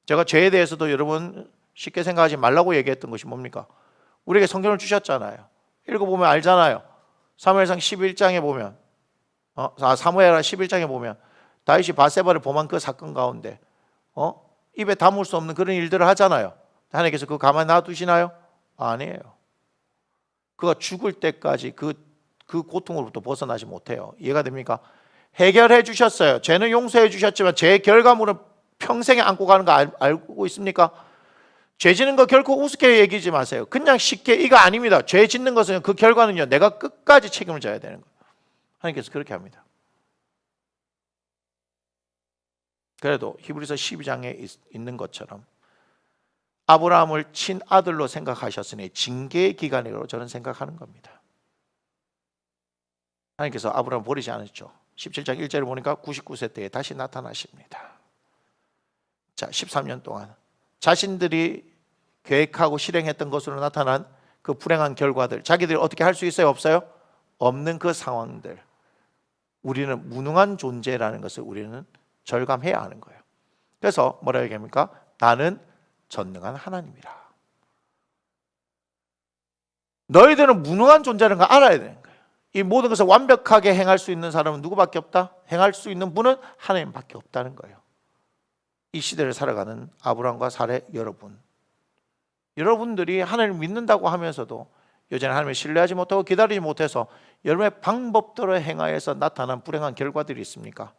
제가 죄에 대해서도 여러분 쉽게 생각하지 말라고 얘기했던 것이 뭡니까? 우리에게 성경을 주셨잖아요. 읽어보면 알잖아요. 사무엘상 11장에 보면 사무엘하 11장에 보면 다윗이 바세바를 범한 그 사건 가운데 입에 담을 수 없는 그런 일들을 하잖아요. 하나님께서 그거 가만히 놔두시나요? 아니에요. 그가 죽을 때까지 그 고통으로부터 벗어나지 못해요. 이해가 됩니까? 해결해 주셨어요. 죄는 용서해 주셨지만 죄의 결과물은 평생에 안고 가는 거 알고 있습니까? 죄 짓는 거 결코 우습게 얘기하지 마세요. 그냥 쉽게 이거 아닙니다. 죄 짓는 것은 그 결과는요, 내가 끝까지 책임을 져야 되는 거예요. 하나님께서 그렇게 합니다. 그래도 히브리서 12장에 있는 것처럼 아브라함을 친아들로 생각하셨으니 징계의 기간이라고 저는 생각하는 겁니다. 하나님께서 아브라함을 버리지 않았죠. 17장 1절을 보니까 99세 때에 다시 나타나십니다. 자, 13년 동안 자신들이 계획하고 실행했던 것으로 나타난 그 불행한 결과들, 자기들이 어떻게 할 수 있어요? 없어요? 없는 그 상황들, 우리는 무능한 존재라는 것을 우리는 절감해야 하는 거예요. 그래서 뭐라 얘기합니까? 나는 전능한 하나님이라. 너희들은 무능한 존재라는 걸 알아야 되는 거예요. 이 모든 것을 완벽하게 행할 수 있는 사람은 누구밖에 없다? 행할 수 있는 분은 하나님밖에 없다는 거예요. 이 시대를 살아가는 아브라함과 사레 여러분들이 하나님을 믿는다고 하면서도 여전히 하나님을 신뢰하지 못하고 기다리지 못해서 여러분의 방법대로 행하여서 나타난 불행한 결과들이 있습니까?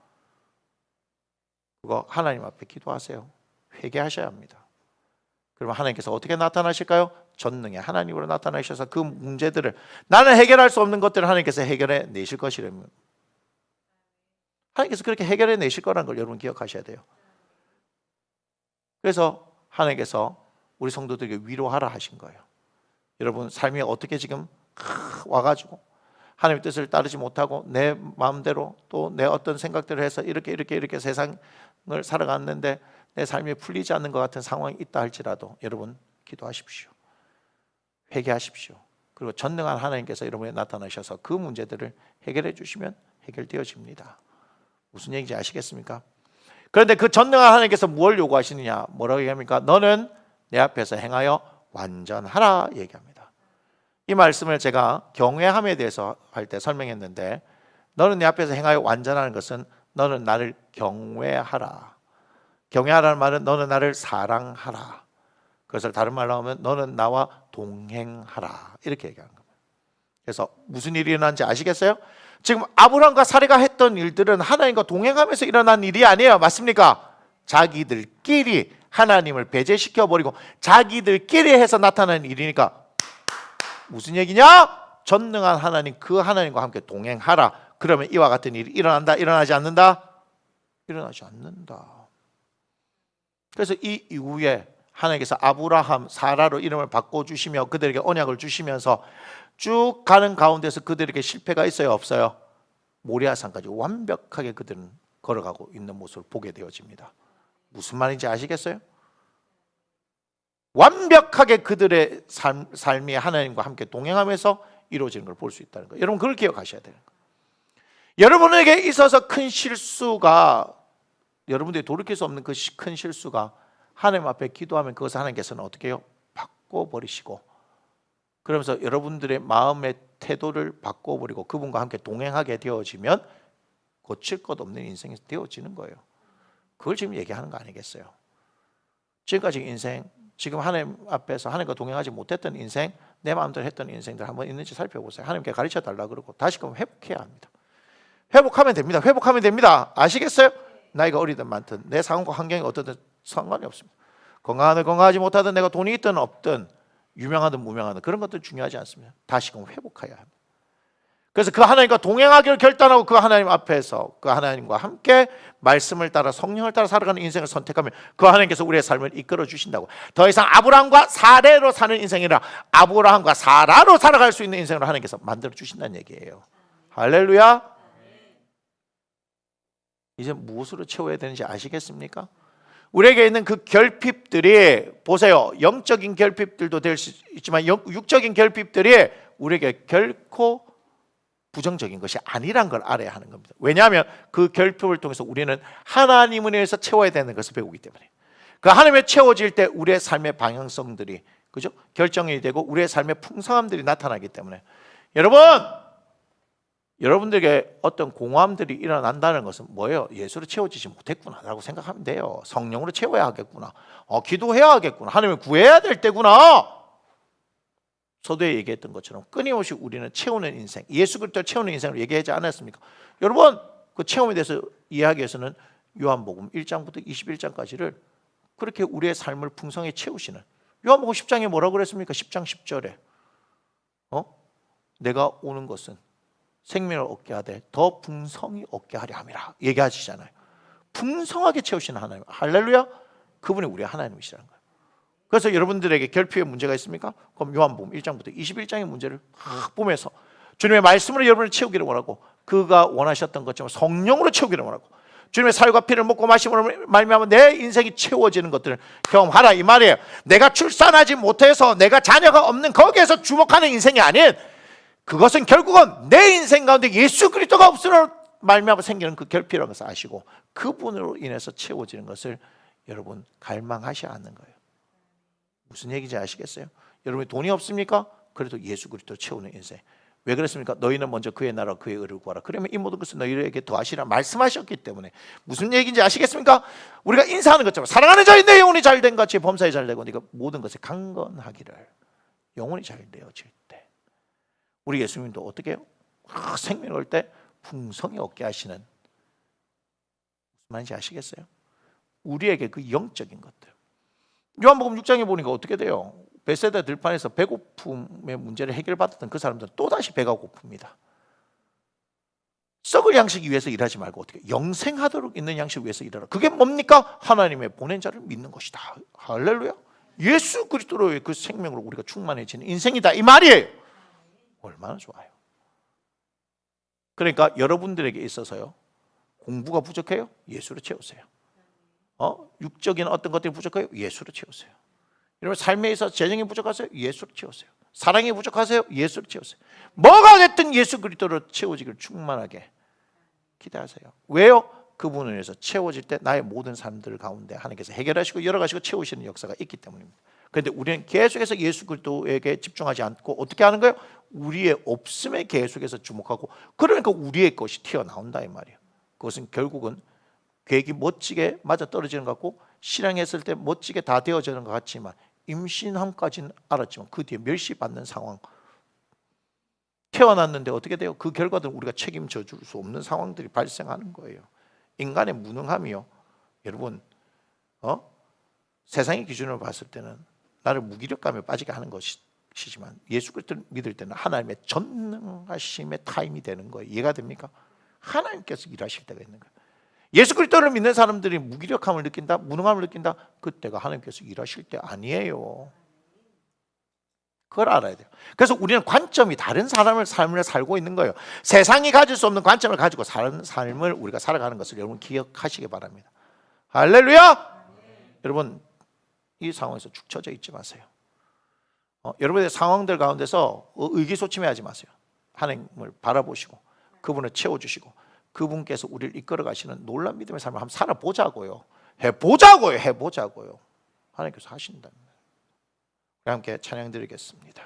그거 하나님 앞에 기도하세요. 회개하셔야 합니다. 그러면 하나님께서 어떻게 나타나실까요? 전능의 하나님으로 나타나셔서 그 문제들을, 나는 해결할 수 없는 것들을 하나님께서 해결해 내실 것이라면, 하나님께서 그렇게 해결해 내실 거라는 걸 여러분 기억하셔야 돼요. 그래서 하나님께서 우리 성도들에게 위로하라 하신 거예요. 여러분 삶이 어떻게 지금 와가지고 하나님의 뜻을 따르지 못하고 내 마음대로 또 내 어떤 생각대로 해서 이렇게 세상을 살아갔는데 내 삶이 풀리지 않는 것 같은 상황이 있다 할지라도 여러분 기도하십시오. 회개하십시오. 그리고 전능한 하나님께서 여러분에 나타나셔서 그 문제들을 해결해 주시면 해결되어집니다. 무슨 얘기인지 아시겠습니까? 그런데 그 전능한 하나님께서 뭘 요구하시느냐? 뭐라고 얘기합니까? 너는 내 앞에서 행하여 완전하라 얘기합니다. 이 말씀을 제가 경외함에 대해서 할 때 설명했는데, 너는 내 앞에서 행하여 완전하는 것은 너는 나를 경외하라. 경외하라는 말은 너는 나를 사랑하라. 그것을 다른 말로 하면 너는 나와 동행하라 이렇게 얘기하는 겁니다. 그래서 무슨 일이 일어난지 아시겠어요? 지금 아브라함과 사례가 했던 일들은 하나님과 동행하면서 일어난 일이 아니에요. 맞습니까? 자기들끼리 하나님을 배제시켜버리고 자기들끼리 해서 나타나는 일이니까 무슨 얘기냐? 전능한 하나님, 그 하나님과 함께 동행하라. 그러면 이와 같은 일이 일어난다? 일어나지 않는다? 일어나지 않는다. 그래서 이 이후에 하나님께서 아브라함, 사라로 이름을 바꿔주시며 그들에게 언약을 주시면서 쭉 가는 가운데서 그들에게 실패가 있어요? 없어요? 모리아산까지 완벽하게 그들은 걸어가고 있는 모습을 보게 되어집니다. 무슨 말인지 아시겠어요? 완벽하게 그들의 삶이 하나님과 함께 동행하면서 이루어지는 걸 볼 수 있다는 거예요. 여러분 그걸 기억하셔야 되는 거예요. 여러분에게 있어서 큰 실수가, 여러분들이 돌이킬 수 없는 그 큰 실수가 하나님 앞에 기도하면 그것을 하나님께서는 어떻게 해요? 바꿔버리시고, 그러면서 여러분들의 마음의 태도를 바꿔버리고 그분과 함께 동행하게 되어지면 고칠 것 없는 인생이 되어지는 거예요. 그걸 지금 얘기하는 거 아니겠어요? 지금까지 인생, 지금 하나님 앞에서 하나님과 동행하지 못했던 인생, 내 마음대로 했던 인생들 한번 있는지 살펴보세요. 하나님께 가르쳐 달라 그러고 다시금 회복해야 합니다. 회복하면 됩니다. 회복하면 됩니다. 아시겠어요? 나이가 어리든 많든 내 상황과 환경이 어떻든 상관이 없습니다. 건강하든 건강하지 못하든 내가 돈이 있든 없든 유명하든 무명하든 그런 것들 중요하지 않습니다. 다시금 회복해야 합니다. 그래서 그 하나님과 동행하기를 결단하고 그 하나님 앞에서 그 하나님과 함께 말씀을 따라 성령을 따라 살아가는 인생을 선택하면 그 하나님께서 우리의 삶을 이끌어 주신다고. 더 이상 아브라함과 사례로 사는 인생이라 아브라함과 사라로 살아갈 수 있는 인생으로 하나님께서 만들어 주신다는 얘기예요. 할렐루야. 이제 무엇으로 채워야 되는지 아시겠습니까? 우리에게 있는 그 결핍들이, 보세요, 영적인 결핍들도 될 수 있지만 육적인 결핍들이 우리에게 결코 부정적인 것이 아니란 걸 알아야 하는 겁니다. 왜냐하면 그 결핍을 통해서 우리는 하나님을 위해서 채워야 되는 것을 배우기 때문에, 그 하나님에 채워질 때 우리의 삶의 방향성들이, 그죠? 결정이 되고 우리의 삶의 풍성함들이 나타나기 때문에, 여러분들에게 어떤 공허함들이 일어난다는 것은 뭐예요? 예수로 채워지지 못했구나 라고 생각하면 돼요. 성령으로 채워야 하겠구나, 기도해야 하겠구나, 하나님을 구해야 될 때구나. 서두에 얘기했던 것처럼 끊임없이 우리는 채우는 인생, 예수 그리스도를 채우는 인생으로 얘기하지 않았습니까? 여러분 그 체험에 대해서 이해하기 위해서는 요한복음 1장부터 21장까지를 그렇게 우리의 삶을 풍성히 채우시는, 요한복음 10장에 뭐라고 그랬습니까? 10장 10절에 내가 오는 것은 생명을 얻게 하되 더 풍성히 얻게 하려 함이라 얘기하시잖아요. 풍성하게 채우시는 하나님, 할렐루야. 그분이 우리의 하나님이시라는 거예요. 그래서 여러분들에게 결핍의 문제가 있습니까? 그럼 요한복음 1장부터 21장의 문제를 보면서 주님의 말씀으로 여러분을 채우기를 원하고, 그가 원하셨던 것처럼 성령으로 채우기를 원하고, 주님의 살과 피를 먹고 마심으로 말미암아 내 인생이 채워지는 것들을 경험하라 이 말이에요. 내가 출산하지 못해서 내가 자녀가 없는 거기에서 주목하는 인생이 아닌, 그것은 결국은 내 인생 가운데 예수 그리스도가 없으므로 말미암아 생기는 그 결핍이라는 것을 아시고 그분으로 인해서 채워지는 것을 여러분 갈망하셔야 하는 거예요. 무슨 얘기인지 아시겠어요? 여러분이 돈이 없습니까? 그래도 예수 그리스도 채우는 인생. 왜 그랬습니까? 너희는 먼저 그의 나라 그의 의를 구하라. 그러면 이 모든 것을 너희에게 더하시라 말씀하셨기 때문에. 무슨 얘기인지 아시겠습니까? 우리가 인사하는 것처럼 사랑하는 자의 내 영혼이 잘된 같이 범사에 잘되고 네가 모든 것에 강건하기를. 영혼이 잘 되어질 때 우리 예수님도 어떻게 해요? 생명을 때 풍성히 얻게 하시는, 무슨 말인지 아시겠어요? 우리에게 그 영적인 것들, 요한복음 6장에 보니까 어떻게 돼요? 베세다 들판에서 배고픔의 문제를 해결받았던 그 사람들은 또다시 배가 고픕니다. 썩을 양식 위해서 일하지 말고 어떻게 영생하도록 있는 양식 위해서 일하라. 그게 뭡니까? 하나님의 보낸 자를 믿는 것이다. 할렐루야. 예수 그리스도로의 그 생명으로 우리가 충만해지는 인생이다 이 말이에요. 얼마나 좋아요. 그러니까 여러분들에게 있어서요, 공부가 부족해요? 예수로 채우세요. 육적인 어떤 것들이 부족해요? 예수로 채우세요. 여러분 삶에 있어서 재정이 부족하세요? 예수로 채우세요. 사랑이 부족하세요? 예수로 채우세요. 뭐가 됐든 예수 그리스도로 채워지기를 충만하게 기대하세요. 왜요? 그분을 위해서 채워질 때 나의 모든 삶들 가운데 하나님께서 해결하시고 열어가시고 채우시는 역사가 있기 때문입니다. 그런데 우리는 계속해서 예수 그리스도에게 집중하지 않고 어떻게 하는 거예요? 우리의 없음에 계속해서 주목하고, 그러니까 우리의 것이 튀어나온다 이 말이에요. 그것은 결국은 계획이 멋지게 맞아떨어지는 것 같고 실행했을 때 멋지게 다 되어지는 것 같지만 임신함까지는 알았지만 그 뒤에 멸시받는 상황, 태어났는데 어떻게 돼요? 그 결과들은 우리가 책임져 줄 수 없는 상황들이 발생하는 거예요. 인간의 무능함이요, 여러분 세상의 기준으로 봤을 때는 나를 무기력감에 빠지게 하는 것이지만 예수 그리스도를 믿을 때는 하나님의 전능하심의 타임이 되는 거예요. 이해가 됩니까? 하나님께서 일하실 때가 있는 거예요. 예수 그리스도를 믿는 사람들이 무기력함을 느낀다, 무능함을 느낀다, 그때가 하나님께서 일하실 때 아니에요. 그걸 알아야 돼요. 그래서 우리는 관점이 다른 삶을 살고 있는 거예요. 세상이 가질 수 없는 관점을 가지고 사는 삶을 우리가 살아가는 것을 여러분 기억하시기 바랍니다. 할렐루야! 여러분 이 상황에서 축 처져 있지 마세요. 여러분의 상황들 가운데서 의기소침해하지 마세요. 하나님을 바라보시고 그분을 채워주시고 그분께서 우리를 이끌어 가시는 놀라운 믿음의 삶을 한번 살아보자고요. 해보자고요. 하나님께서 하신답니다. 함께 찬양 드리겠습니다.